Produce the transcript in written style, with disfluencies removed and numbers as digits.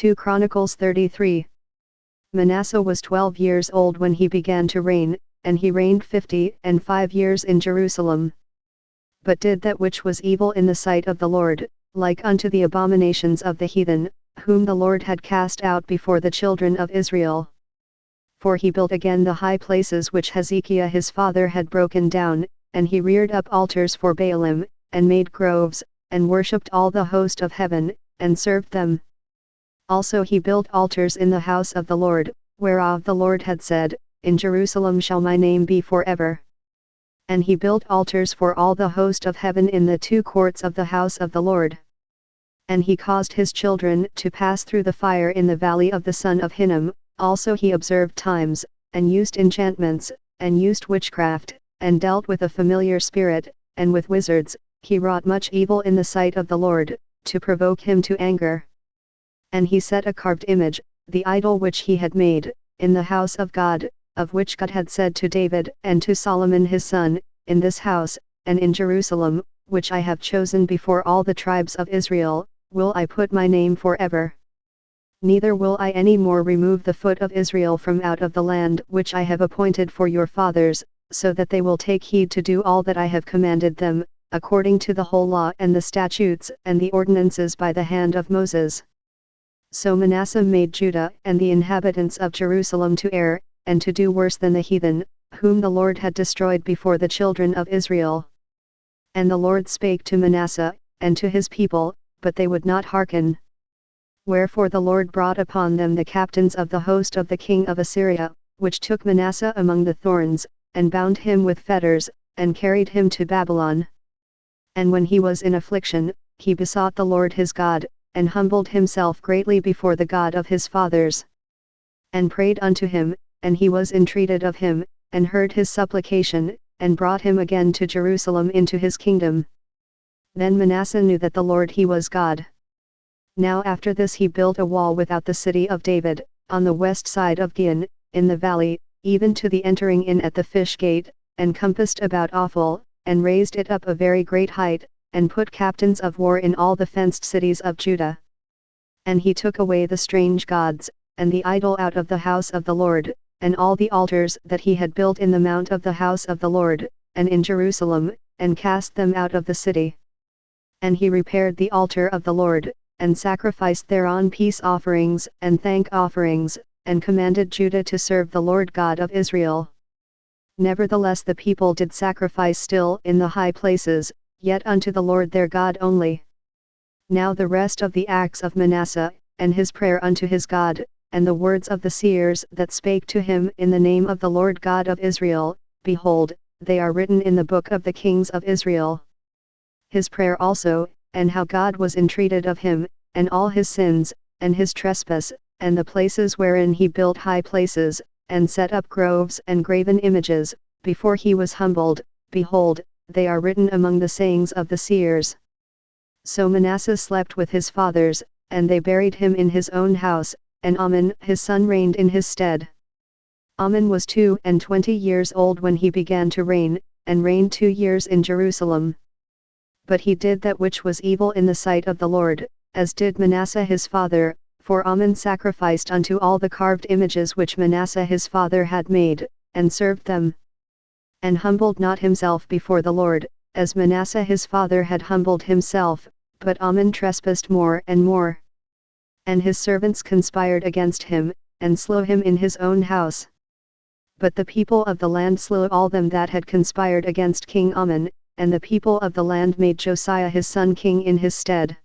2 Chronicles 33. Manasseh was 12 years old when he began to reign, and he reigned 50 and 5 years in Jerusalem. But did that which was evil in the sight of the Lord, like unto the abominations of the heathen, whom the Lord had cast out before the children of Israel. For he built again the high places which Hezekiah his father had broken down, and he reared up altars for Baalim, and made groves, and worshipped all the host of heaven, and served them. Also he built altars in the house of the Lord, whereof the Lord had said, In Jerusalem shall my name be forever. And he built altars for all the host of heaven in the 2 courts of the house of the Lord. And he caused his children to pass through the fire in the valley of the son of Hinnom. Also he observed times, and used enchantments, and used witchcraft, and dealt with a familiar spirit, and with wizards. He wrought much evil in the sight of the Lord, to provoke him to anger. And he set a carved image, the idol which he had made, in the house of God, of which God had said to David and to Solomon his son, In this house, and in Jerusalem, which I have chosen before all the tribes of Israel, will I put my name forever. Neither will I any more remove the foot of Israel from out of the land which I have appointed for your fathers, so that they will take heed to do all that I have commanded them, according to the whole law and the statutes and the ordinances by the hand of Moses. So Manasseh made Judah and the inhabitants of Jerusalem to err, and to do worse than the heathen, whom the Lord had destroyed before the children of Israel. And the Lord spake to Manasseh, and to his people, but they would not hearken. Wherefore the Lord brought upon them the captains of the host of the king of Assyria, which took Manasseh among the thorns, and bound him with fetters, and carried him to Babylon. And when he was in affliction, he besought the Lord his God, and humbled himself greatly before the God of his fathers. And prayed unto him, and he was entreated of him, and heard his supplication, and brought him again to Jerusalem into his kingdom. Then Manasseh knew that the Lord he was God. Now after this he built a wall without the city of David, on the west side of Gihon, in the valley, even to the entering in at the fish gate, and compassed about Ophel, and raised it up a very great height, and put captains of war in all the fenced cities of Judah. And he took away the strange gods, and the idol out of the house of the Lord, and all the altars that he had built in the mount of the house of the Lord, and in Jerusalem, and cast them out of the city. And he repaired the altar of the Lord, and sacrificed thereon peace offerings and thank offerings, and commanded Judah to serve the Lord God of Israel. Nevertheless the people did sacrifice still in the high places, yet unto the Lord their God only. Now the rest of the acts of Manasseh, and his prayer unto his God, and the words of the seers that spake to him in the name of the Lord God of Israel, behold, they are written in the book of the kings of Israel. His prayer also, and how God was entreated of him, and all his sins, and his trespass, and the places wherein he built high places, and set up groves and graven images, before he was humbled, behold, they are written among the sayings of the seers. So Manasseh slept with his fathers, and they buried him in his own house, and Amon his son reigned in his stead. Amon was 22 years old when he began to reign, and reigned 2 years in Jerusalem. But he did that which was evil in the sight of the Lord, as did Manasseh his father, for Amon sacrificed unto all the carved images which Manasseh his father had made, and served them. And humbled not himself before the Lord, as Manasseh his father had humbled himself, but Amon trespassed more and more. And his servants conspired against him, and slew him in his own house. But the people of the land slew all them that had conspired against King Amon, and the people of the land made Josiah his son king in his stead.